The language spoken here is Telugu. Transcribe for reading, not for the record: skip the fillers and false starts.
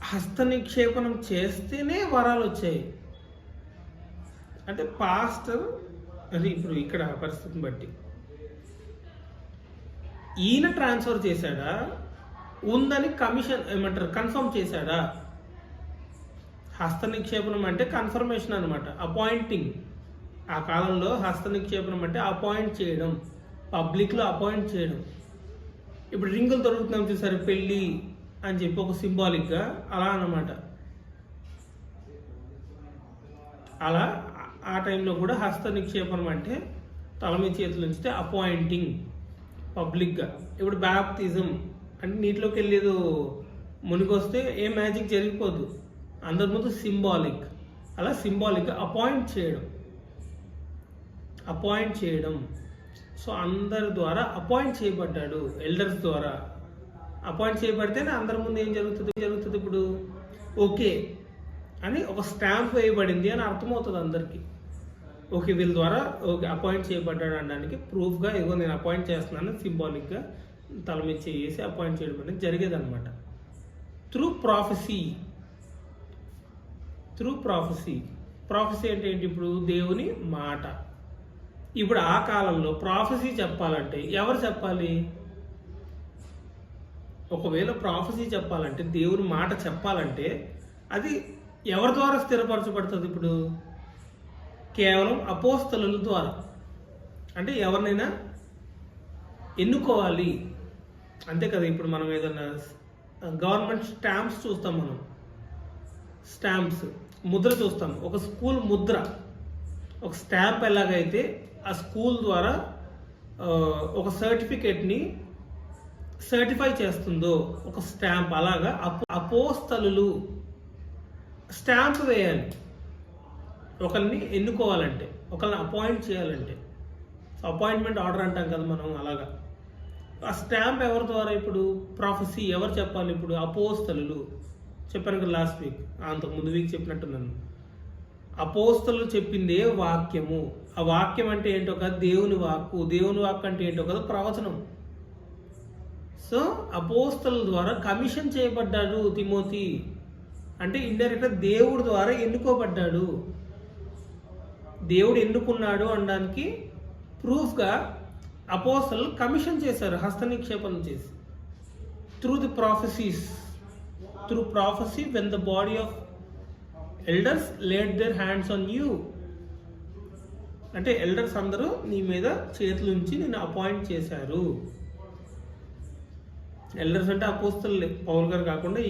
హస్త నిక్షేపణం చేస్తేనే వరాలు వచ్చాయి. అంటే పాస్టర్ అది ఇప్పుడు ఇక్కడ పరిస్థితిని బట్టి ఈయన ట్రాన్స్ఫర్ చేశాడా, ఉందని కమిషన్ ఏమంటారు కన్ఫర్మ్ చేశాడా? హస్త నిక్షేపణం అంటే కన్ఫర్మేషన్ అనమాట, అపాయింటింగ్. ఆ కాలంలో హస్త నిక్షేపణం అంటే అపాయింట్ చేయడం, పబ్లిక్లో అపాయింట్ చేయడం. ఇప్పుడు రింగులు దొరుకుతున్నాం చూసారు పెళ్ళి అని చెప్పి ఒక సింబాలిక్గా, అలా అన్నమాట. అలా ఆ టైంలో కూడా హస్త నిక్షేపణం అంటే తల మీద చేతులు ఉంచితే అపాయింటింగ్ పబ్లిక్గా. ఇప్పుడు బ్యాప్తిజం అంటే నీటిలోకి వెళ్ళేదో మునిగొస్తే ఏ మ్యాజిక్ జరిగిపోదు, అందరి ముందు సింబాలిక్. అలా సింబాలిక్గా అపాయింట్ చేయడం. సో అందరి ద్వారా అపాయింట్ చేయబడ్డాడు, ఎల్డర్స్ ద్వారా అపాయింట్ చేయబడితేనే అందరి ముందు ఏం జరుగుతుంది ఇప్పుడు ఓకే అని ఒక స్టాంప్ వేయబడింది అని అర్థమవుతుంది అందరికీ. ఓకే వీళ్ళ ద్వారా ఓకే అపాయింట్ చేయబడ్డాడు అనడానికి ప్రూఫ్గా ఇగో నేను అపాయింట్ చేస్తున్నాను సింబాలిక్గా తల మీద చేసి అపాయింట్ చేయడం అనేది జరిగేదన్నమాట. త్రూ ప్రాఫెసీ అంటే ఏంటి? ఇప్పుడు దేవుని మాట. ఇప్పుడు ఆ కాలంలో ప్రాఫెసీ చెప్పాలంటే ఎవరు చెప్పాలి? ఒకవేళ ప్రాఫెసీ చెప్పాలంటే దేవుని మాట చెప్పాలంటే అది ఎవరి ద్వారా స్థిరపరచబడుతుంది? ఇప్పుడు కేవలం అపోస్తలుల ద్వారా. అంటే ఎవరినైనా ఎన్నుకోవాలి అంతే కదా. ఇప్పుడు మనం ఏదైనా గవర్నమెంట్ స్టాంప్స్ చూస్తాం, మనం స్టాంప్స్ ముద్ర చూస్తాం. ఒక స్కూల్ ముద్ర, ఒక స్టాంప్ ఎలాగైతే ఆ స్కూల్ ద్వారా ఒక సర్టిఫికేట్ని సర్టిఫై చేస్తుందో ఒక స్టాంప్, అలాగా అపోస్తలులు స్టాంప్ వేయాలి. ఒకరిని ఎన్నుకోవాలంటే, ఒకరిని అపాయింట్ చేయాలంటే, అపాయింట్మెంట్ ఆర్డర్ అంటాం కదా మనం. అలాగా ఆ స్టాంప్ ఎవరి ద్వారా? ఇప్పుడు ప్రాఫెసీ ఎవరు చెప్పాలి? ఇప్పుడు అపోస్తలులు. చెప్పాను కదా లాస్ట్ వీక్, అంతకుముందు వీక్ చెప్పినట్టున్నాను. అపోస్తలులు చెప్పిందే వాక్యము. ఆ వాక్యం అంటే ఏంటో కదా దేవుని వాక్కు. దేవుని వాక్కు అంటే ఏంటో కదా ప్రవచనం. సో అపోస్తలుల ద్వారా కమిషన్ చేయబడ్డాడు తిమోతి. అంటే ఇండైరెక్ట్గా దేవుడి ద్వారా ఎన్నుకోబడ్డాడు. దేవుడు ఎన్నుకున్నాడు అనడానికి ప్రూఫ్గా అపోస్తలులు కమిషన్ చేశారు హస్త నిక్షేపణం చేసి. Through prophecy when the body of elders laid their hands on you. అంటే ఎల్డర్స్ అందరూ నీ మీద చేతులుంచి నిన్ను అపాయింట్ చేశారు. ఎల్డర్స్ అంటే అపోస్తలులే, పౌలు గారు కాకుండా